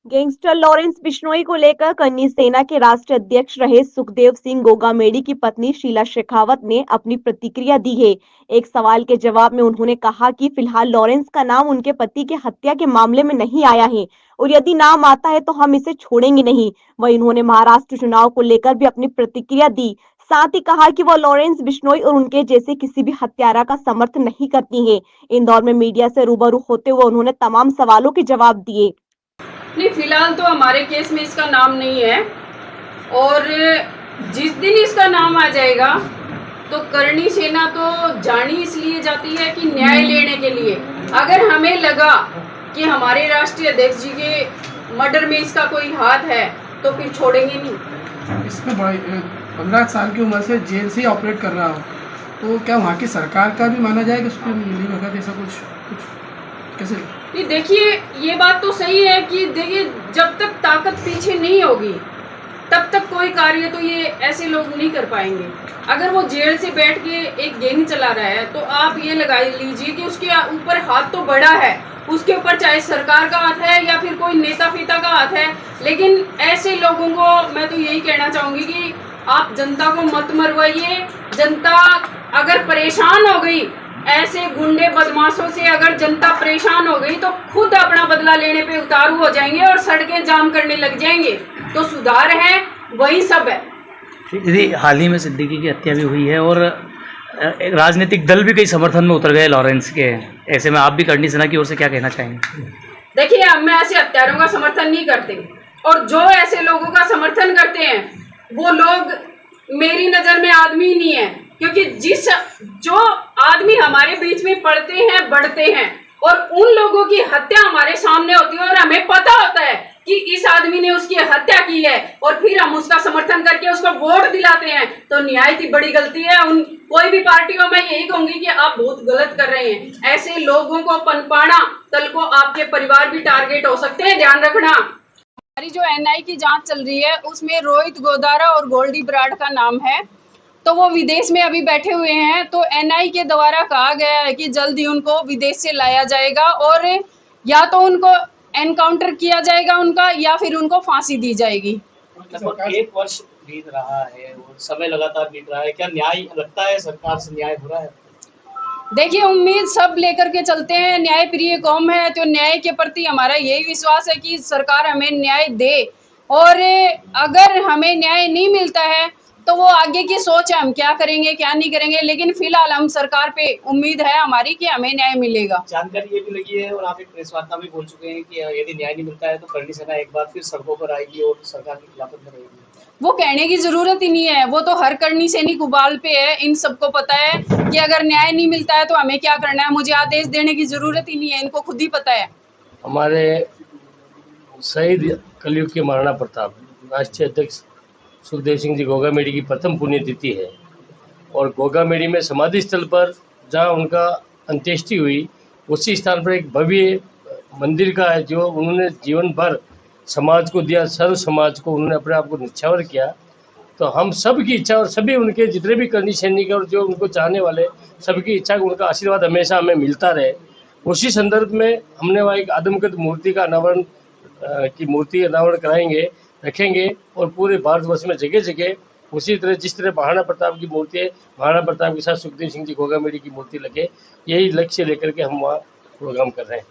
Gangster Lawrence Bishnoi को लेकर कन्नी सेना के राष्ट्रीय अध्यक्ष रहे सुखदेव सिंह गोगामेडी की पत्नी शीला शेखावत ने अपनी प्रतिक्रिया दी है। एक सवाल के जवाब में उन्होंने कहा कि फिलहाल लॉरेंस का नाम उनके पति के हत्या के मामले में नहीं आया है और यदि नाम आता है तो हम इसे छोड़ेंगे नहीं। वहीं उन्होंने महाराष्ट्र चुनाव को लेकर भी अपनी प्रतिक्रिया दी। साथ ही कहा कि वो लॉरेंस बिश्नोई और उनके जैसे किसी भी हत्यारा का समर्थन नहीं करती है। इंदौर में मीडिया से रूबरू होते हुए उन्होंने तमाम सवालों के जवाब दिए। नहीं, फिलहाल तो हमारे केस में इसका नाम नहीं है और जिस दिन इसका नाम आ जाएगा तो करणी सेना तो जानी इसलिए जाती है कि न्याय लेने के लिए। अगर हमें लगा कि हमारे राष्ट्रीय अध्यक्ष जी के मर्डर में इसका कोई हाथ है तो फिर छोड़ेंगे नहीं। इसमें 15 साल की उम्र से जेल से ही ऑपरेट कर रहा हो तो क्या वहाँ की सरकार का भी माना जाएगा उसको मिली भगत ऐसा कुछ कैसे? नहीं, देखिए ये बात तो सही है कि देखिए जब तक ताकत पीछे नहीं होगी तब तक कोई कार्य तो ये ऐसे लोग नहीं कर पाएंगे। अगर वो जेल से बैठ के एक गैंग चला रहा है तो आप ये लगा लीजिए कि उसके ऊपर हाथ तो बड़ा है, उसके ऊपर चाहे सरकार का हाथ है या फिर कोई नेता फीता का हाथ है। लेकिन ऐसे लोगों को मैं तो यही कहना चाहूँगी कि आप जनता को मत मरवाइए। जनता अगर परेशान हो गई, ऐसे गुंडे बदमाशों से अगर जनता परेशान हो गई तो खुद अपना बदला लेने पे उतारू हो जाएंगे और सड़कें जाम करने लग जाएंगे। तो सुधार है, वही सब है। दीदी, हाल ही में सिद्दीकी की हत्या भी हुई है और राजनीतिक दल भी कई समर्थन में उतर गए लॉरेंस के। ऐसे में आप भी करणी सेना की ओर से क्या कहना चाहेंगे? देखिए, हम ऐसे हत्यारों का समर्थन नहीं करते और जो ऐसे लोगों का समर्थन करते हैं वो लोग मेरी नज़र में आदमी ही नहीं है। क्योंकि जो आदमी हमारे बीच में पढ़ते हैं, बढ़ते हैं और उन लोगों की हत्या हमारे सामने होती है और हमें पता होता है कि इस आदमी ने उसकी हत्या की है और फिर हम उसका समर्थन करके उसको वोट दिलाते हैं तो निहायत ही बड़ी गलती है। कोई भी पार्टी को मैं यही कहूंगी कि आप बहुत गलत कर रहे हैं। ऐसे लोगों को पनपाना, कल को आपके परिवार भी टारगेट हो सकते हैं, ध्यान रखना। हमारी जो एनआई की जांच चल रही है उसमें रोहित गोदारा और गोल्डी बराड़ का नाम है, तो वो विदेश में अभी बैठे हुए हैं। तो एनआई के द्वारा कहा गया है कि जल्द ही उनको विदेश से लाया जाएगा और या तो उनको एनकाउंटर किया जाएगा उनका या फिर उनको फांसी दी जाएगी। लगभग 1 वर्ष बीत रहा है और समय लगातार बीत रहा है, क्या न्याय लगता है सरकार से न्याय हो रहा है? देखिए, उम्मीद सब लेकर के चलते हैं, न्याय प्रिय कौम है तो न्याय के प्रति हमारा यही विश्वास है कि सरकार हमें न्याय दे और अगर हमें न्याय नहीं मिलता है तो वो आगे की सोच है, हम क्या करेंगे क्या नहीं करेंगे। लेकिन फिलहाल हम सरकार पे उम्मीद है हमारी कि हमें न्याय मिलेगा। जानकारी ये भी लगी है और आप एक प्रेस वार्ता में बोल चुके हैं कि यदि न्याय नहीं मिलता है तो करणी सेना एक बार फिर सड़कों पर आएगी और सरकार के खिलाफ रहेगी। वो कहने की जरूरत ही नहीं है, वो तो हर करनी सैनिक उबाल पे है। इन सबको पता है कि अगर न्याय नहीं मिलता है तो हमें क्या करना है। मुझे आदेश देने की जरूरत ही नहीं है, इनको खुद ही पता है। हमारे शहीद कलयुग के महाराणा प्रताप राष्ट्रीय अध्यक्ष सुखदेव सिंह जी गोगामेडी की प्रथम पुण्यतिथि है और गोगामेडी में समाधि स्थल पर जहां उनका अंत्येष्टि हुई उसी स्थान पर एक भव्य मंदिर का है जो उन्होंने जीवन भर समाज को दिया, सर्व समाज को उन्होंने अपने आप को निछावर किया। तो हम सब की इच्छा और सभी उनके जितने भी करणी सैनिक और जो उनको चाहने वाले सबकी इच्छा कि उनका आशीर्वाद हमेशा हमें मिलता रहे। उसी संदर्भ में हमने वहाँ एक आदमकद मूर्ति का अनावरण कराएंगे, रखेंगे और पूरे भारतवर्ष में जगह जगह उसी तरह जिस तरह महाराणा प्रताप की मूर्ति है, महाराणा प्रताप के साथ सुखदेव सिंह जी गोगामेडी की मूर्ति लगे, यही लक्ष्य लेकर के हम वहाँ प्रोग्राम कर रहे हैं।